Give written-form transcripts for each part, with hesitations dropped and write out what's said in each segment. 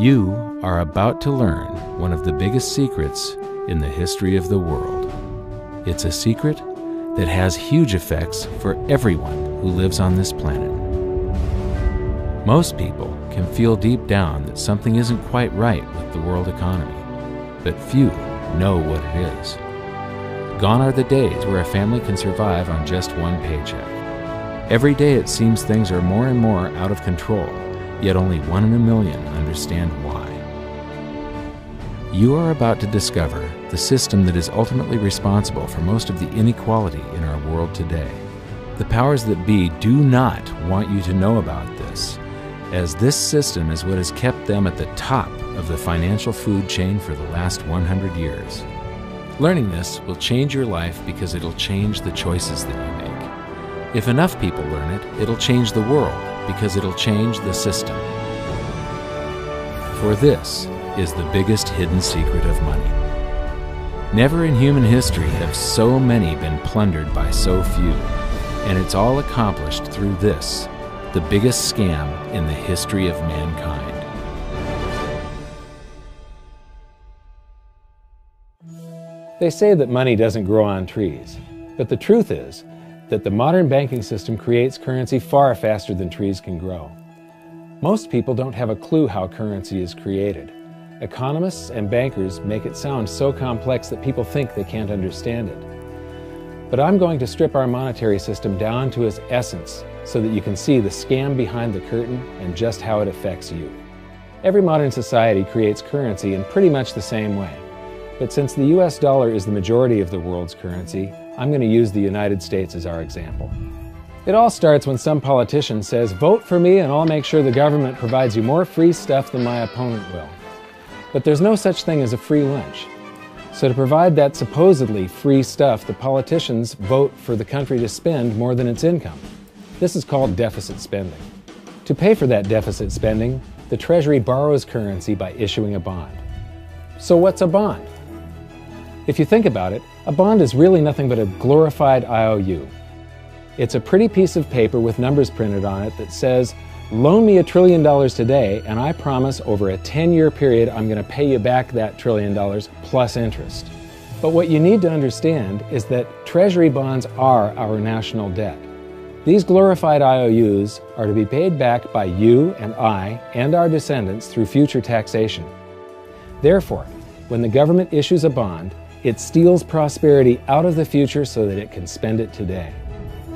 You are about to learn one of the biggest secrets in the history of the world. It's a secret that has huge effects for everyone who lives on this planet. Most people can feel deep down that something isn't quite right with the world economy, but few know what it is. Gone are the days where a family can survive on just one paycheck. Every day it seems things are more and more out of control, yet only 1 in a million understand why. You are about to discover the system that is ultimately responsible for most of the inequality in our world today. The powers that be do not want you to know about this, as this system is what has kept them at the top of the financial food chain for the last 100 years. Learning this will change your life because it'll change the choices that you make. If enough people learn it, it'll change the world because it'll change the system. For this is the biggest hidden secret of money. Never in human history have so many been plundered by so few, and it's all accomplished through this, the biggest scam in the history of mankind. They say that money doesn't grow on trees, but the truth is that the modern banking system creates currency far faster than trees can grow. Most people don't have a clue how currency is created. Economists and bankers make it sound so complex that people think they can't understand it. But I'm going to strip our monetary system down to its essence so that you can see the scam behind the curtain and just how it affects you. Every modern society creates currency in pretty much the same way. But since the US dollar is the majority of the world's currency, I'm going to use the United States as our example. It all starts when some politician says, "Vote for me and I'll make sure the government provides you more free stuff than my opponent will." But there's no such thing as a free lunch. So to provide that supposedly free stuff, the politicians vote for the country to spend more than its income. This is called deficit spending. To pay for that deficit spending, the Treasury borrows currency by issuing a bond. So what's a bond? If you think about it, a bond is really nothing but a glorified IOU. It's a pretty piece of paper with numbers printed on it that says, "Loan me $1 trillion today, and I promise over a 10-year period I'm going to pay you back that $1 trillion plus interest." But what you need to understand is that Treasury bonds are our national debt. These glorified IOUs are to be paid back by you and I and our descendants through future taxation. Therefore, when the government issues a bond, it steals prosperity out of the future so that it can spend it today.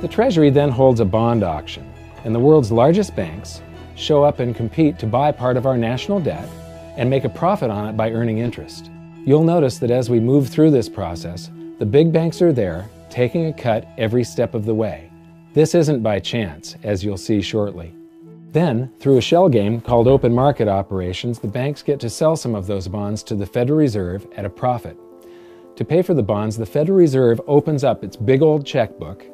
The Treasury then holds a bond auction, and the world's largest banks show up and compete to buy part of our national debt and make a profit on it by earning interest. You'll notice that as we move through this process, the big banks are there, taking a cut every step of the way. This isn't by chance, as you'll see shortly. Then, through a shell game called open market operations, the banks get to sell some of those bonds to the Federal Reserve at a profit. To pay for the bonds, the Federal Reserve opens up its big old checkbook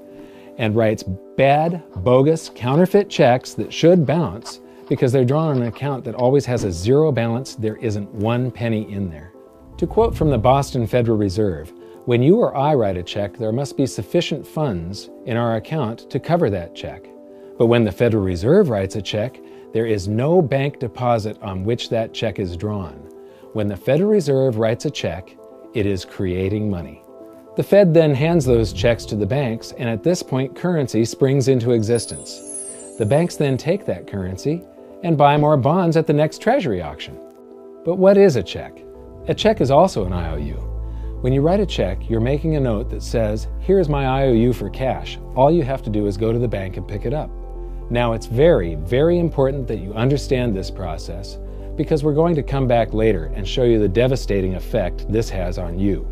and writes bad, bogus, counterfeit checks that should bounce because they're drawn on an account that always has a zero balance. There isn't 1 penny in there. To quote from the Boston Federal Reserve, "When you or I write a check, there must be sufficient funds in our account to cover that check. But when the Federal Reserve writes a check, there is no bank deposit on which that check is drawn. When the Federal Reserve writes a check, it is creating money." The Fed then hands those checks to the banks, and at this point, currency springs into existence. The banks then take that currency and buy more bonds at the next Treasury auction. But what is a check? A check is also an IOU. When you write a check, you're making a note that says, "Here's my IOU for cash. All you have to do is go to the bank and pick it up." Now, it's very, very important that you understand this process because we're going to come back later and show you the devastating effect this has on you.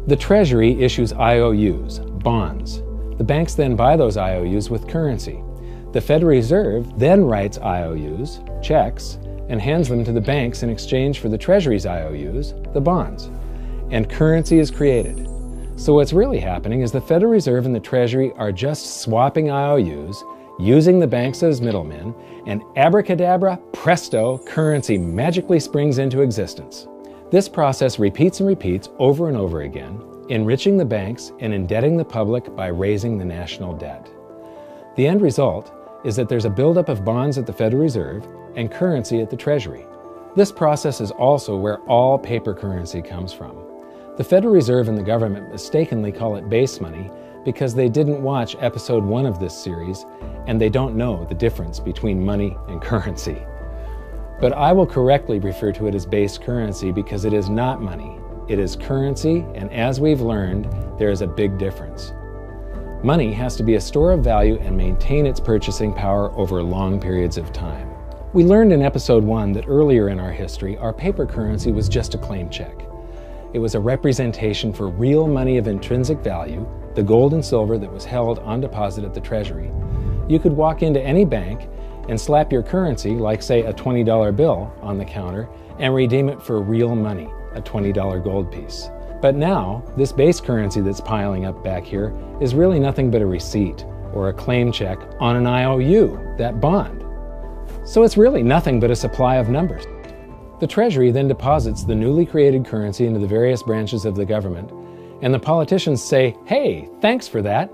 The Treasury issues IOUs, bonds. The banks then buy those IOUs with currency. The Federal Reserve then writes IOUs, checks, and hands them to the banks in exchange for the Treasury's IOUs, the bonds. And currency is created. So what's really happening is the Federal Reserve and the Treasury are just swapping IOUs, using the banks as middlemen, and abracadabra, presto, currency magically springs into existence. This process repeats and repeats over and over again, enriching the banks and indebting the public by raising the national debt. The end result is that there's a buildup of bonds at the Federal Reserve and currency at the Treasury. This process is also where all paper currency comes from. The Federal Reserve and the government mistakenly call it base money because they didn't watch episode 1 of this series and they don't know the difference between money and currency. But I will correctly refer to it as base currency because it is not money. It is currency, and as we've learned, there is a big difference. Money has to be a store of value and maintain its purchasing power over long periods of time. We learned in episode 1 that earlier in our history, our paper currency was just a claim check. It was a representation for real money of intrinsic value, the gold and silver that was held on deposit at the Treasury. You could walk into any bank and slap your currency, like say a $20 bill, on the counter and redeem it for real money, a $20 gold piece. But now, this base currency that's piling up back here is really nothing but a receipt or a claim check on an IOU, that bond. So it's really nothing but a supply of numbers. The Treasury then deposits the newly created currency into the various branches of the government, and the politicians say, "Hey, thanks for that."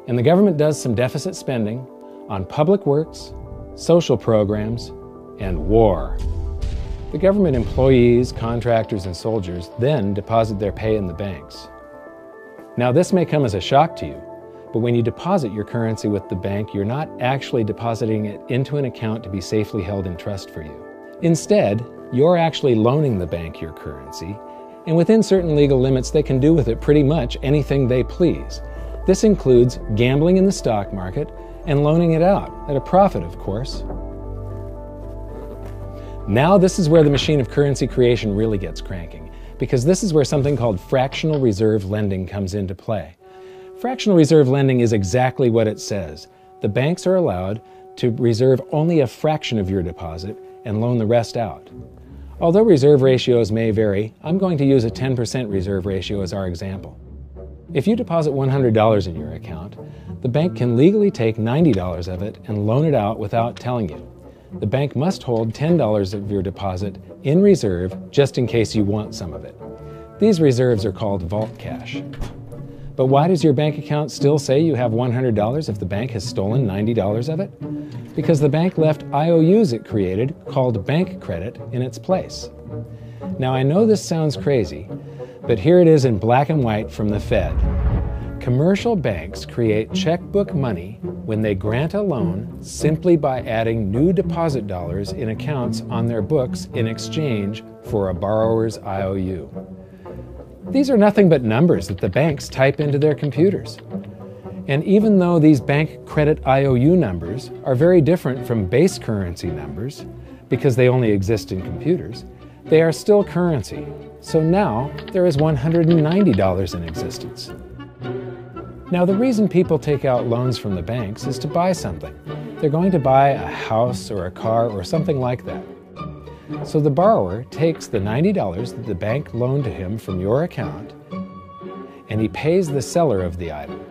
And the government does some deficit spending on public works, social programs, and war. The government employees, contractors, and soldiers then deposit their pay in the banks. Now, this may come as a shock to you, but when you deposit your currency with the bank, you're not actually depositing it into an account to be safely held in trust for you. Instead, you're actually loaning the bank your currency, and within certain legal limits, they can do with it pretty much anything they please. This includes gambling in the stock market and loaning it out, at a profit, of course. Now this is where the machine of currency creation really gets cranking, because this is where something called fractional reserve lending comes into play. Fractional reserve lending is exactly what it says. The banks are allowed to reserve only a fraction of your deposit and loan the rest out. Although reserve ratios may vary, I'm going to use a 10% reserve ratio as our example. If you deposit $100 in your account, the bank can legally take $90 of it and loan it out without telling you. The bank must hold $10 of your deposit in reserve just in case you want some of it. These reserves are called vault cash. But why does your bank account still say you have $100 if the bank has stolen $90 of it? Because the bank left IOUs it created, called bank credit, in its place. Now I know this sounds crazy, but here it is in black and white from the Fed. Commercial banks create checkbook money when they grant a loan simply by adding new deposit dollars in accounts on their books in exchange for a borrower's IOU. These are nothing but numbers that the banks type into their computers. And even though these bank credit IOU numbers are very different from base currency numbers, because they only exist in computers, they are still currency. So now there is $190 in existence. Now the reason people take out loans from the banks is to buy something. They're going to buy a house or a car or something like that. So the borrower takes the $90 that the bank loaned to him from your account and he pays the seller of the item.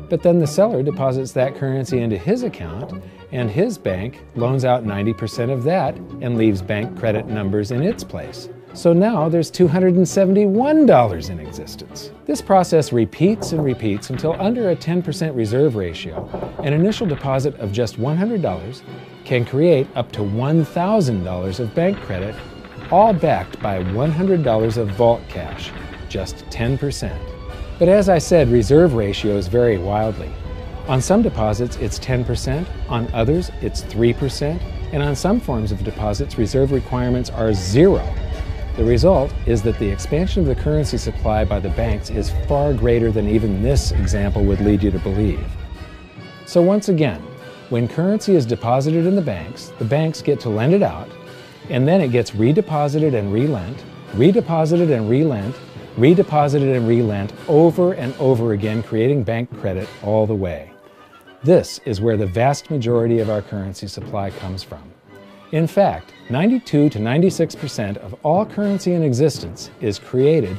But then the seller deposits that currency into his account and his bank loans out 90% of that and leaves bank credit numbers in its place. So now there's $271 in existence. This process repeats and repeats until under a 10% reserve ratio, an initial deposit of just $100 can create up to $1,000 of bank credit, all backed by $100 of vault cash, just 10%. But as I said, reserve ratios vary wildly. On some deposits, it's 10%, on others, it's 3%, and on some forms of deposits, reserve requirements are 0. The result is that the expansion of the currency supply by the banks is far greater than even this example would lead you to believe. So once again, when currency is deposited in the banks get to lend it out, and then it gets redeposited and relent, redeposited and relent, redeposited and relent over and over again, creating bank credit all the way. This is where the vast majority of our currency supply comes from. In fact, 92 to 96% of all currency in existence is created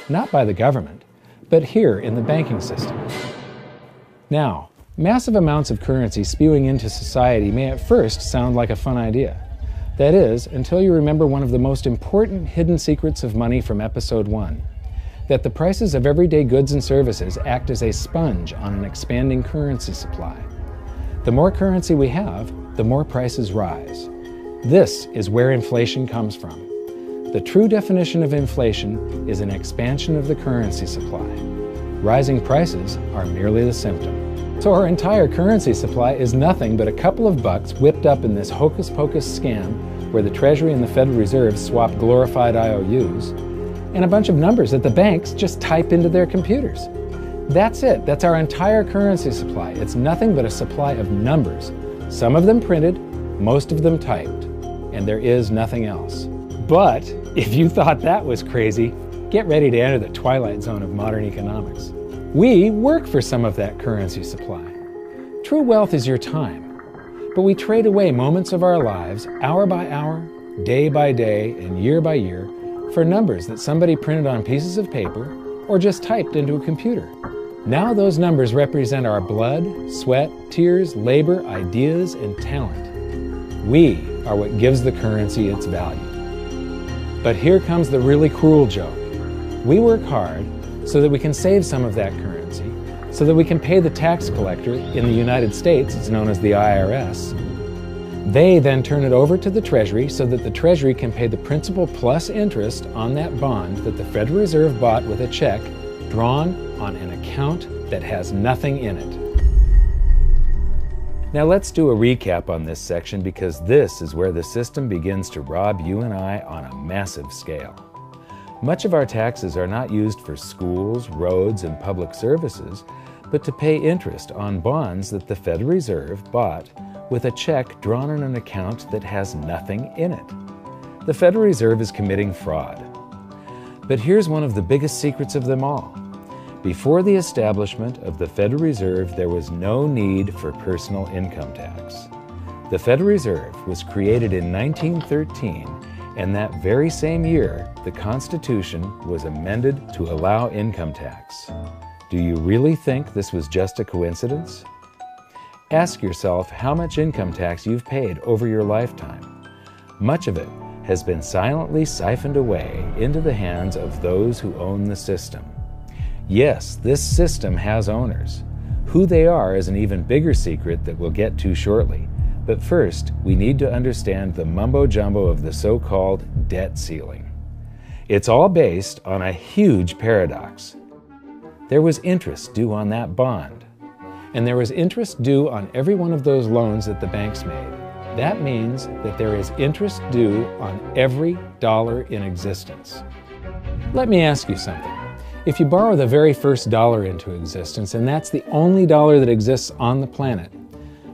not by the government, but here in the banking system. Now, massive amounts of currency spewing into society may at first sound like a fun idea. That is, until you remember one of the most important hidden secrets of money from episode 1, that the prices of everyday goods and services act as a sponge on an expanding currency supply. The more currency we have, the more prices rise. This is where inflation comes from. The true definition of inflation is an expansion of the currency supply. Rising prices are merely the symptom. So our entire currency supply is nothing but a couple of bucks whipped up in this hocus-pocus scam where the Treasury and the Federal Reserve swap glorified IOUs, and a bunch of numbers that the banks just type into their computers. That's it. That's our entire currency supply. It's nothing but a supply of numbers. Some of them printed, most of them typed, and there is nothing else. But if you thought that was crazy, get ready to enter the twilight zone of modern economics. We work for some of that currency supply. True wealth is your time, but we trade away moments of our lives, hour by hour, day by day, and year by year, for numbers that somebody printed on pieces of paper or just typed into a computer. Now those numbers represent our blood, sweat, tears, labor, ideas, and talent. We are what gives the currency its value. But here comes the really cruel joke. We work hard so that we can save some of that currency, so that we can pay the tax collector. In the United States, it's known as the IRS. They then turn it over to the Treasury so that the Treasury can pay the principal plus interest on that bond that the Federal Reserve bought with a check drawn on an account that has nothing in it. Now let's do a recap on this section, because this is where the system begins to rob you and I on a massive scale. Much of our taxes are not used for schools, roads, and public services, but to pay interest on bonds that the Federal Reserve bought with a check drawn on an account that has nothing in it. The Federal Reserve is committing fraud. But here's one of the biggest secrets of them all. Before the establishment of the Federal Reserve, there was no need for personal income tax. The Federal Reserve was created in 1913, and that very same year, the Constitution was amended to allow income tax. Do you really think this was just a coincidence? Ask yourself how much income tax you've paid over your lifetime. Much of it has been silently siphoned away into the hands of those who own the system. Yes, this system has owners. Who they are is an even bigger secret that we'll get to shortly. But first, we need to understand the mumbo-jumbo of the so-called debt ceiling. It's all based on a huge paradox. There was interest due on that bond, and there was interest due on every one of those loans that the banks made. That means that there is interest due on every dollar in existence. Let me ask you something. If you borrow the very first dollar into existence, and that's the only dollar that exists on the planet,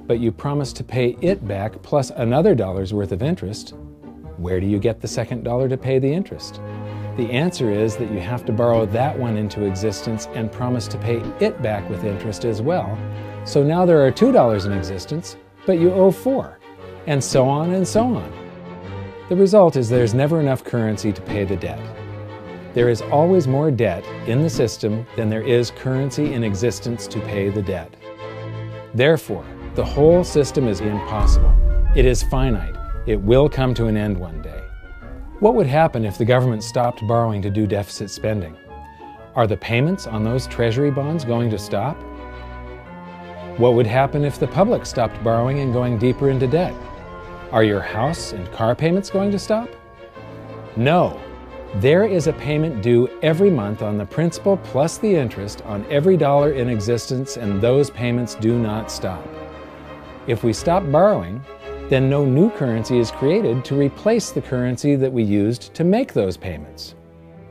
but you promise to pay it back plus another dollar's worth of interest, where do you get the second dollar to pay the interest? The answer is that you have to borrow that one into existence and promise to pay it back with interest as well. So now there are $2 in existence, but you owe $4, and so on and so on. The result is there's never enough currency to pay the debt. There is always more debt in the system than there is currency in existence to pay the debt. Therefore, the whole system is impossible. It is finite. It will come to an end one day. What would happen if the government stopped borrowing to do deficit spending? Are the payments on those treasury bonds going to stop? What would happen if the public stopped borrowing and going deeper into debt? Are your house and car payments going to stop? No. There is a payment due every month on the principal plus the interest on every dollar in existence, and those payments do not stop. If we stop borrowing, then no new currency is created to replace the currency that we used to make those payments.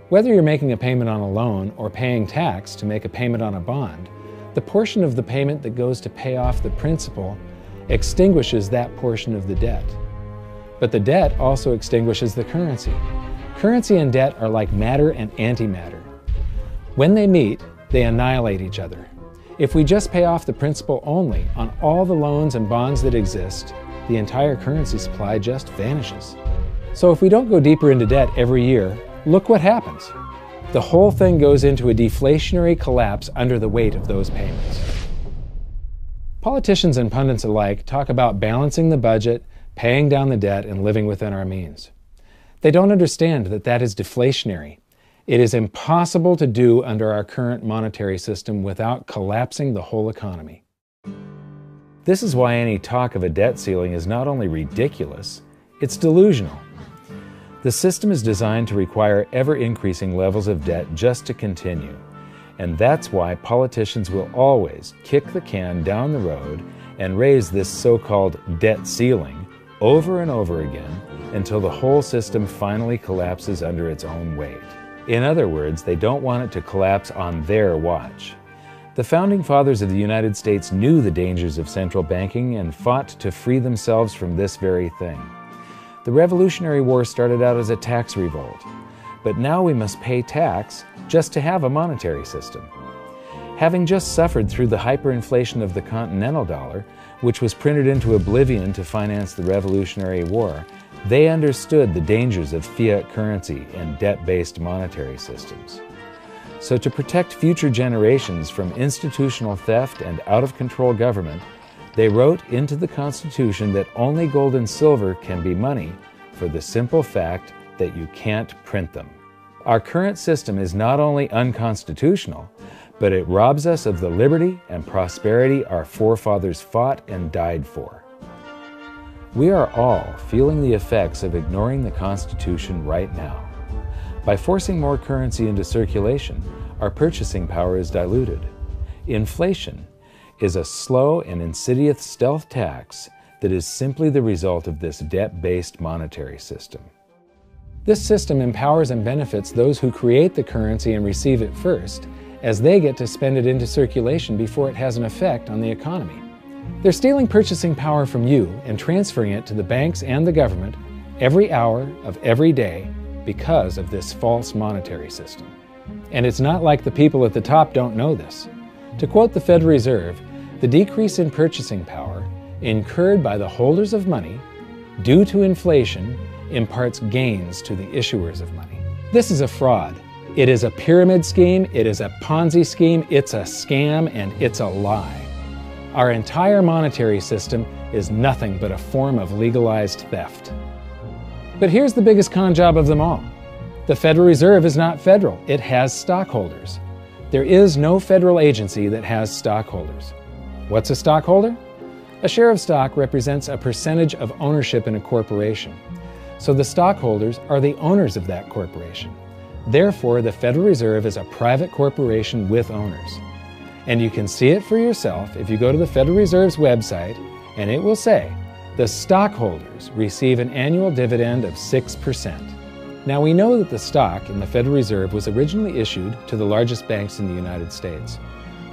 Whether you're making a payment on a loan or paying tax to make a payment on a bond, the portion of the payment that goes to pay off the principal extinguishes that portion of the debt. But the debt also extinguishes the currency. Currency and debt are like matter and antimatter. When they meet, they annihilate each other. If we just pay off the principal only on all the loans and bonds that exist, the entire currency supply just vanishes. So if we don't go deeper into debt every year, look what happens. The whole thing goes into a deflationary collapse under the weight of those payments. Politicians and pundits alike talk about balancing the budget, paying down the debt, and living within our means. They don't understand that that is deflationary. It is impossible to do under our current monetary system without collapsing the whole economy. This is why any talk of a debt ceiling is not only ridiculous, it's delusional. The system is designed to require ever-increasing levels of debt just to continue. And that's why politicians will always kick the can down the road and raise this so-called debt ceiling over and over again until the whole system finally collapses under its own weight. In other words, they don't want it to collapse on their watch. The Founding Fathers of the United States knew the dangers of central banking and fought to free themselves from this very thing. The Revolutionary War started out as a tax revolt, but now we must pay tax just to have a monetary system. Having just suffered through the hyperinflation of the continental dollar, which was printed into oblivion to finance the Revolutionary War, they understood the dangers of fiat currency and debt-based monetary systems. So to protect future generations from institutional theft and out-of-control government, they wrote into the Constitution that only gold and silver can be money for the simple fact that you can't print them. Our current system is not only unconstitutional, but it robs us of the liberty and prosperity our forefathers fought and died for. We are all feeling the effects of ignoring the Constitution right now. By forcing more currency into circulation, our purchasing power is diluted. Inflation is a slow and insidious stealth tax that is simply the result of this debt-based monetary system. This system empowers and benefits those who create the currency and receive it first, as they get to spend it into circulation before it has an effect on the economy. They're stealing purchasing power from you and transferring it to the banks and the government every hour of every day because of this false monetary system. And it's not like the people at the top don't know this. To quote the Federal Reserve, the decrease in purchasing power incurred by the holders of money due to inflation imparts gains to the issuers of money. This is a fraud. It is a pyramid scheme, it is a Ponzi scheme, it's a scam, and it's a lie. Our entire monetary system is nothing but a form of legalized theft. But here's the biggest con job of them all. The Federal Reserve is not federal, it has stockholders. There is no federal agency that has stockholders. What's a stockholder? A share of stock represents a percentage of ownership in a corporation. So the stockholders are the owners of that corporation. Therefore, the Federal Reserve is a private corporation with owners. And you can see it for yourself if you go to the Federal Reserve's website, and it will say, the stockholders receive an annual dividend of 6%. Now we know that the stock in the Federal Reserve was originally issued to the largest banks in the United States.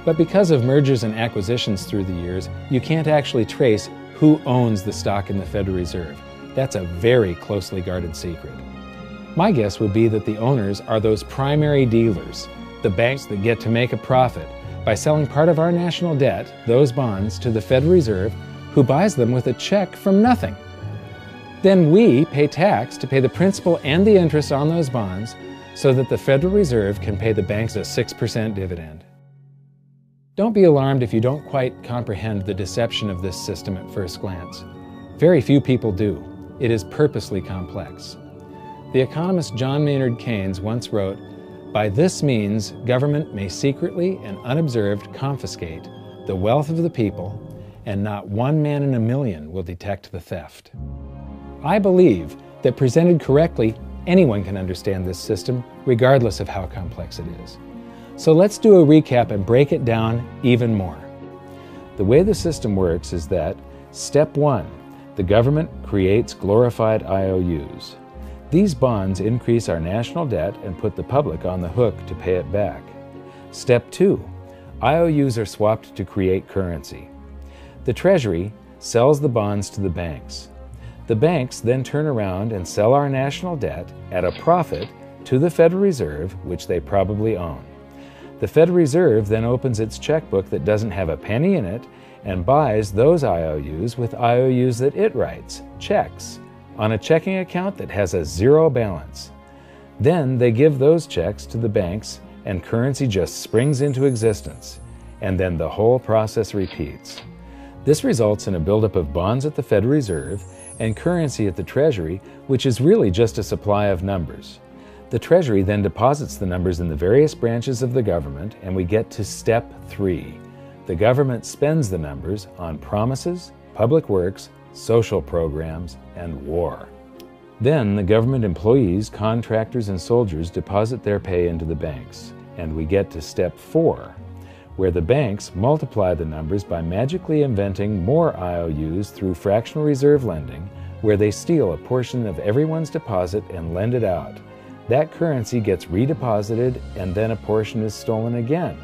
But because of mergers and acquisitions through the years, you can't actually trace who owns the stock in the Federal Reserve. That's a very closely guarded secret. My guess would be that the owners are those primary dealers, the banks that get to make a profit by selling part of our national debt, those bonds, to the Federal Reserve, who buys them with a check from nothing. Then we pay tax to pay the principal and the interest on those bonds so that the Federal Reserve can pay the banks a 6% dividend. Don't be alarmed if you don't quite comprehend the deception of this system at first glance. Very few people do. It is purposely complex. The economist John Maynard Keynes once wrote, "By this means, government may secretly and unobserved confiscate the wealth of the people, and not one man in a million will detect the theft." I believe that presented correctly, anyone can understand this system, regardless of how complex it is. So let's do a recap and break it down even more. The way the system works is that, step 1, the government creates glorified IOUs. These bonds increase our national debt and put the public on the hook to pay it back. Step 2, IOUs are swapped to create currency. The Treasury sells the bonds to the banks. The banks then turn around and sell our national debt at a profit to the Federal Reserve, which they probably own. The Federal Reserve then opens its checkbook that doesn't have a penny in it and buys those IOUs with IOUs that it writes, checks, on a checking account that has a zero balance. Then they give those checks to the banks and currency just springs into existence, and then the whole process repeats. This results in a buildup of bonds at the Federal Reserve and currency at the Treasury, which is really just a supply of numbers. The Treasury then deposits the numbers in the various branches of the government, and we get to step 3. The government spends the numbers on promises, public works, social programs, and war. Then the government employees, contractors, and soldiers deposit their pay into the banks. And we get to step 4, where the banks multiply the numbers by magically inventing more IOUs through fractional reserve lending, where they steal a portion of everyone's deposit and lend it out. That currency gets redeposited, and then a portion is stolen again.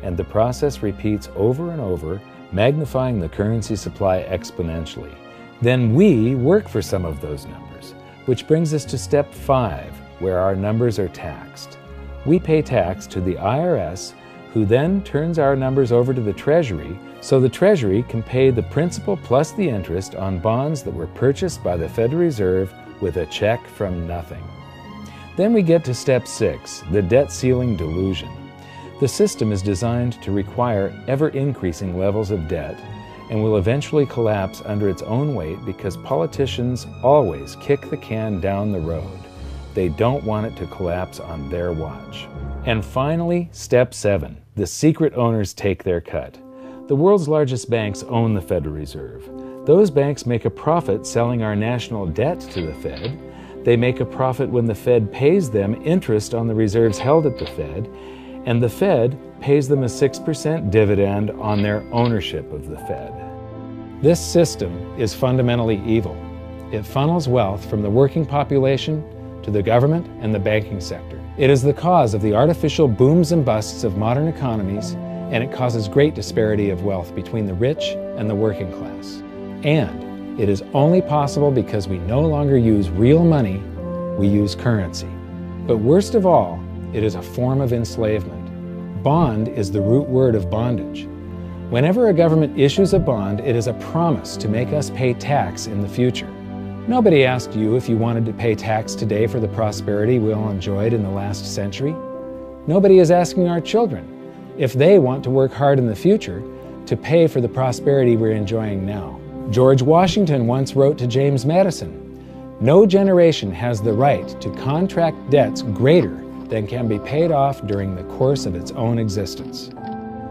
And the process repeats over and over, magnifying the currency supply exponentially. Then we work for some of those numbers, which brings us to step 5, where our numbers are taxed. We pay tax to the IRS, who then turns our numbers over to the Treasury, so the Treasury can pay the principal plus the interest on bonds that were purchased by the Federal Reserve with a check from nothing. Then we get to step 6, the debt ceiling delusion. The system is designed to require ever-increasing levels of debt and will eventually collapse under its own weight because politicians always kick the can down the road. They don't want it to collapse on their watch. And finally, step 7, the secret owners take their cut. The world's largest banks own the Federal Reserve. Those banks make a profit selling our national debt to the Fed. They make a profit when the Fed pays them interest on the reserves held at the Fed, and the Fed pays them a 6% dividend on their ownership of the Fed. This system is fundamentally evil. It funnels wealth from the working population to the government and the banking sector. It is the cause of the artificial booms and busts of modern economies, and it causes great disparity of wealth between the rich and the working class. And it is only possible because we no longer use real money, we use currency. But worst of all, it is a form of enslavement. Bond is the root word of bondage. Whenever a government issues a bond, it is a promise to make us pay tax in the future. Nobody asked you if you wanted to pay tax today for the prosperity we all enjoyed in the last century. Nobody is asking our children if they want to work hard in the future to pay for the prosperity we're enjoying now. George Washington once wrote to James Madison, "No generation has the right to contract debts greater than can be paid off during the course of its own existence."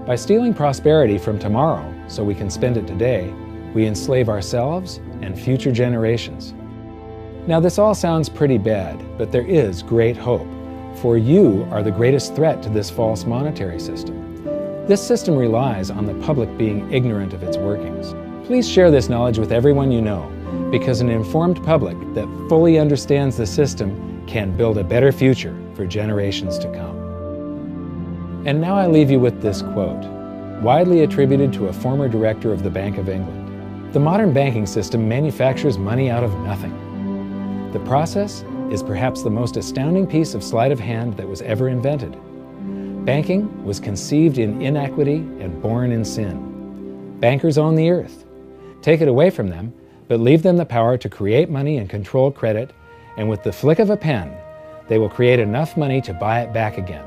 By stealing prosperity from tomorrow so we can spend it today, we enslave ourselves and future generations. Now this all sounds pretty bad, but there is great hope, for you are the greatest threat to this false monetary system. This system relies on the public being ignorant of its workings. Please share this knowledge with everyone you know, because an informed public that fully understands the system can build a better future for generations to come. And now I leave you with this quote, widely attributed to a former director of the Bank of England. The modern banking system manufactures money out of nothing. The process is perhaps the most astounding piece of sleight of hand that was ever invented. Banking was conceived in inequity and born in sin. Bankers own the earth. Take it away from them, but leave them the power to create money and control credit, and with the flick of a pen, they will create enough money to buy it back again.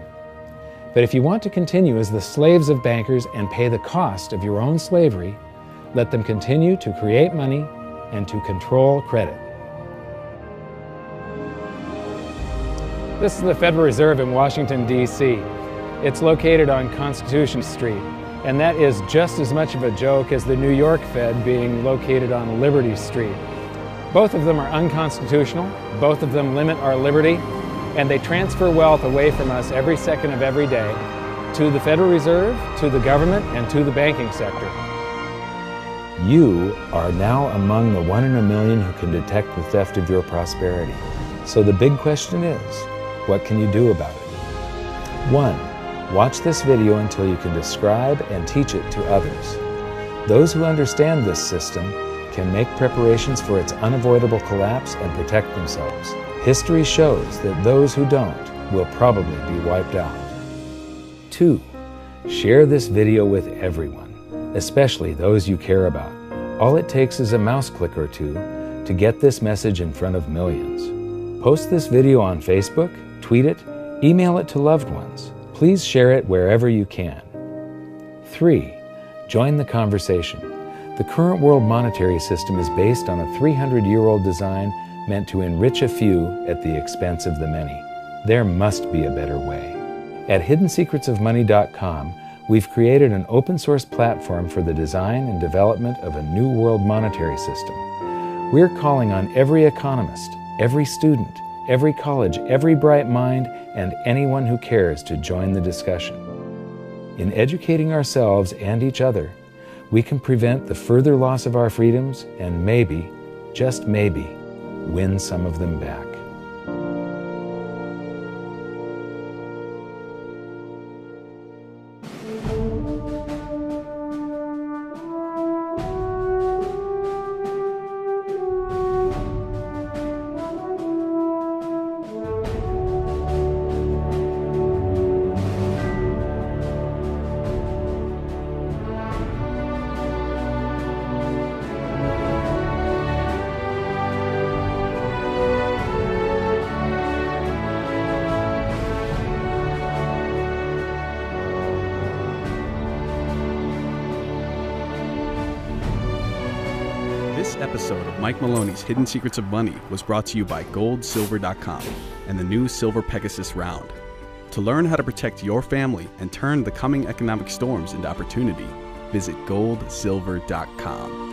But if you want to continue as the slaves of bankers and pay the cost of your own slavery, let them continue to create money and to control credit. This is the Federal Reserve in Washington, D.C. It's located on Constitution Street, and that is just as much of a joke as the New York Fed being located on Liberty Street. Both of them are unconstitutional, both of them limit our liberty, and they transfer wealth away from us every second of every day to the Federal Reserve, to the government, and to the banking sector. You are now among the 1 in a million who can detect the theft of your prosperity. So the big question is, what can you do about it? 1. Watch this video until you can describe and teach it to others. Those who understand this system can make preparations for its unavoidable collapse and protect themselves. History shows that those who don't will probably be wiped out. 2. Share this video with everyone, especially those you care about. All it takes is a mouse click or two to get this message in front of millions. Post this video on Facebook, tweet it, email it to loved ones. Please share it wherever you can. 3. Join the conversation. The current world monetary system is based on a 300-year-old design meant to enrich a few at the expense of the many. There must be a better way. At hiddensecretsofmoney.com, we've created an open-source platform for the design and development of a new world monetary system. We're calling on every economist, every student, every college, every bright mind, and anyone who cares to join the discussion. In educating ourselves and each other, we can prevent the further loss of our freedoms and maybe, just maybe, win some of them back. This episode of Mike Maloney's Hidden Secrets of Money was brought to you by goldsilver.com and the new Silver Pegasus Round. To learn how to protect your family and turn the coming economic storms into opportunity, visit goldsilver.com.